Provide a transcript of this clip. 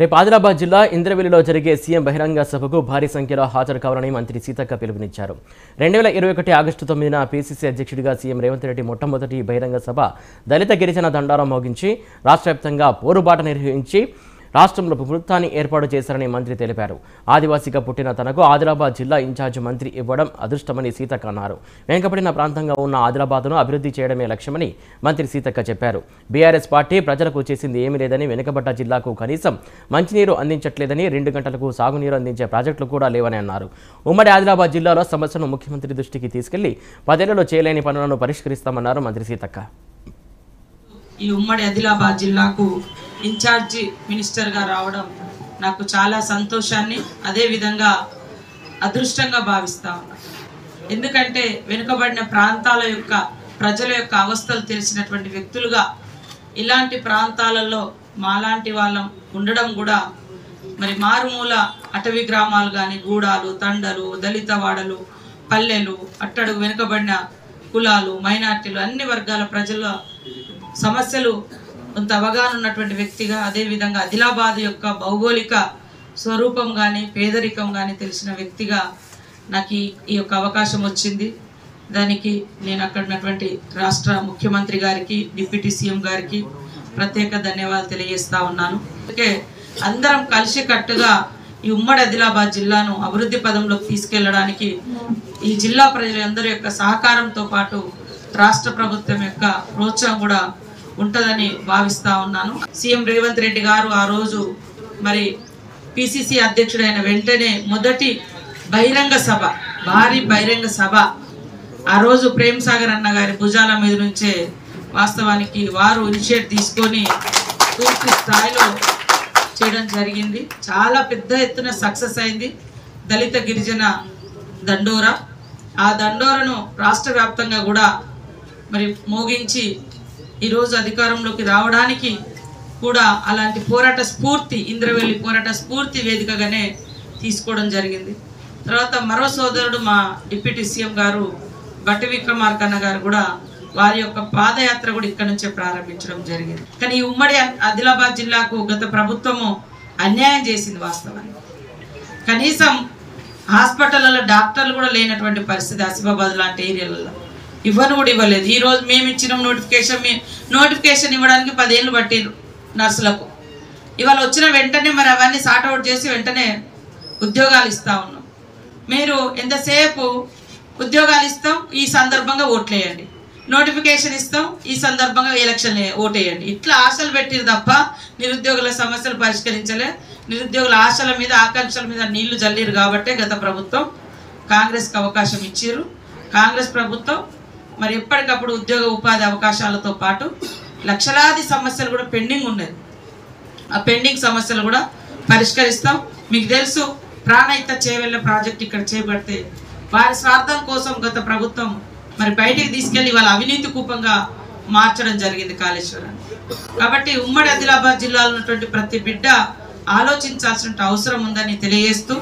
రేపు ఆదిలాబాద్ జిల్లా ఇంద్రవెల్లిలో జరిగే సీఎం బహిరంగ సభకు భారీ సంఖ్యలో హాజరు కావాలని మంత్రి సీతక్క పిలుపునిచ్చారు. 2021 ఆగస్టు 9న పీసీసీ అధ్యక్షుడిగా సీఎం రేవంత్ రెడ్డి మొట్టమొదటి బహిరంగ సభ దళిత గిరిజన దండారం మోగించి రాష్ట్ర వ్యాప్తంగా పోరుబాట నిర్వహించి రాష్ట్రంలో ప్రభుత్వాన్ని ఏర్పాటు చేశారని మంత్రి తెలిపారు. ఆదివాసీగా పుట్టిన తనకు ఆదిలాబాద్ జిల్లా ఇన్ఛార్జ్ మంత్రి ఇవ్వడం అదృష్టమని సీతక్క అన్నారు. వెనుకబడిన ప్రాంతంగా ఉన్న ఆదిలాబాద్ను అభివృద్ధి చేయడమే లక్ష్యమని మంత్రి సీతక్క చెప్పారు. బీఆర్ఎస్ పార్టీ ప్రజలకు చేసింది ఏమీ లేదని, వెనుకబడ్డ జిల్లాకు కనీసం మంచినీరు అందించట్లేదని, 2 గంటలకు సాగునీరు అందించే ప్రాజెక్టులు కూడా లేవని అన్నారు. ఉమ్మడి ఆదిలాబాద్ జిల్లాలో సమస్యను ముఖ్యమంత్రి దృష్టికి తీసుకెళ్లి 10 ఏళ్లలో చేయలేని పనులను పరిష్కరిస్తామన్నారు మంత్రి సీతక్క. ఈ ఉమ్మడి ఆదిలాబాద్ జిల్లాకు ఇన్ఛార్జి మినిస్టర్గా రావడం నాకు చాలా సంతోషాన్ని, అదేవిధంగా అదృష్టంగా భావిస్తా ఉన్నా. ఎందుకంటే వెనుకబడిన ప్రాంతాల యొక్క ప్రజల యొక్క అవస్థలు తెలిసినటువంటి వ్యక్తులుగా ఇలాంటి ప్రాంతాలలో మాలాంటి వాళ్ళం ఉండడం కూడా, మరి మారుమూల అటవీ గ్రామాలు కానీ, గూడాలు, తండలు, దళిత వాడలు, పల్లెలు, అట్టడుగు వెనుకబడిన కులాలు, మైనార్టీలు, అన్ని వర్గాల ప్రజల సమస్యలు కొంత అవగాహన ఉన్నటువంటి వ్యక్తిగా, అదేవిధంగా ఆదిలాబాద్ యొక్క భౌగోళిక స్వరూపం కానీ, పేదరికం కానీ తెలిసిన వ్యక్తిగా నాకు ఈ యొక్క అవకాశం వచ్చింది. దానికి నేను అక్కడ ఉన్నటువంటి రాష్ట్ర ముఖ్యమంత్రి గారికి, డిప్యూటీ సీఎం గారికి ప్రత్యేక ధన్యవాదాలు తెలియజేస్తా ఉన్నాను. అందుకే అందరం కలిసికట్టుగా ఈ ఉమ్మడి ఆదిలాబాద్ జిల్లాను అభివృద్ధి పదంలోకి తీసుకెళ్లడానికి ఈ జిల్లా ప్రజలందరి యొక్క సహకారంతో పాటు రాష్ట్ర ప్రభుత్వం యొక్క ప్రోత్సాహం కూడా ఉంటుందని భావిస్తా ఉన్నాను. సీఎం రేవంత్ రెడ్డి గారు ఆ రోజు మరి పిసిసి అధ్యక్షుడైన వెంటనే మొదటి బహిరంగ సభ, భారీ బహిరంగ సభ ఆ రోజు ప్రేమ్ సాగర్ అన్న గారి భుజాల మీద నుంచే వాస్తవానికి వారు ఇనిషియేట్ తీసుకొని పూర్తి స్థాయిలో చేయడం జరిగింది. చాలా పెద్ద ఎత్తున సక్సెస్ అయింది దళిత గిరిజన దండోరా. ఆ దండోరను రాష్ట్ర వ్యాప్తంగా కూడా మరి మోగించి ఈరోజు అధికారంలోకి రావడానికి కూడా అలాంటి పోరాట స్ఫూర్తి, ఇంద్రవెల్లి పోరాట స్ఫూర్తి వేదికగానే తీసుకోవడం జరిగింది. తర్వాత మరో సోదరుడు మా డిప్యూటీ సీఎం గారు బట్టి విక్రమార్కన్న గారు కూడా వారి యొక్క పాదయాత్ర కూడా ఇక్కడ నుంచే ప్రారంభించడం జరిగింది. కానీ ఈ ఉమ్మడి ఆదిలాబాద్ జిల్లాకు గత ప్రభుత్వము అన్యాయం చేసింది. వాస్తవానికి కనీసం హాస్పిటల్లో డాక్టర్లు కూడా లేనటువంటి పరిస్థితి ఆసిఫాబాద్ లాంటి ఏరియాలలో ఇవ్వను కూడా ఇవ్వలేదు. ఈరోజు మేము ఇచ్చిన నోటిఫికేషన్ ఇవ్వడానికి 10 ఏళ్ళు పట్టిరు నర్సులకు. ఇవాళ వచ్చిన వెంటనే మరి అవన్నీ సార్ట్అవుట్ చేసి వెంటనే ఉద్యోగాలు ఇస్తూ ఉన్నాం. మీరు ఎంతసేపు ఉద్యోగాలు ఇస్తాం, ఈ సందర్భంగా ఓట్లేయండి, నోటిఫికేషన్ ఇస్తాం, ఈ సందర్భంగా ఎలక్షన్ ఓటేయండి, ఇట్లా ఆశలు పెట్టిరు తప్ప నిరుద్యోగుల సమస్యలు పరిష్కరించలే. నిరుద్యోగుల ఆశల మీద, ఆకాంక్షల మీద నీళ్లు జల్లిరు కాబట్టే గత ప్రభుత్వం కాంగ్రెస్కి అవకాశం ఇచ్చిర్రు. కాంగ్రెస్ ప్రభుత్వం మరి ఎప్పటికప్పుడు ఉద్యోగ ఉపాధి అవకాశాలతో పాటు లక్షలాది సమస్యలు కూడా పెండింగ్ ఉన్నది. ఆ పెండింగ్ సమస్యలు కూడా పరిష్కరిస్తాం. మీకు తెలుసు, ప్రాణహిత చేవెళ్ళ ప్రాజెక్ట్ ఇక్కడ చేపడితే వారి స్వార్థం కోసం గత ప్రభుత్వం మరి బయటికి తీసుకెళ్లి వాళ్ళ అవినీతి కూపంగా మార్చడం జరిగింది కాళేశ్వరాన్ని. కాబట్టి ఉమ్మడి ఆదిలాబాద్ జిల్లాలో ఉన్నటువంటి ప్రతి బిడ్డ ఆలోచించాల్సిన అవసరం ఉందని తెలియజేస్తూ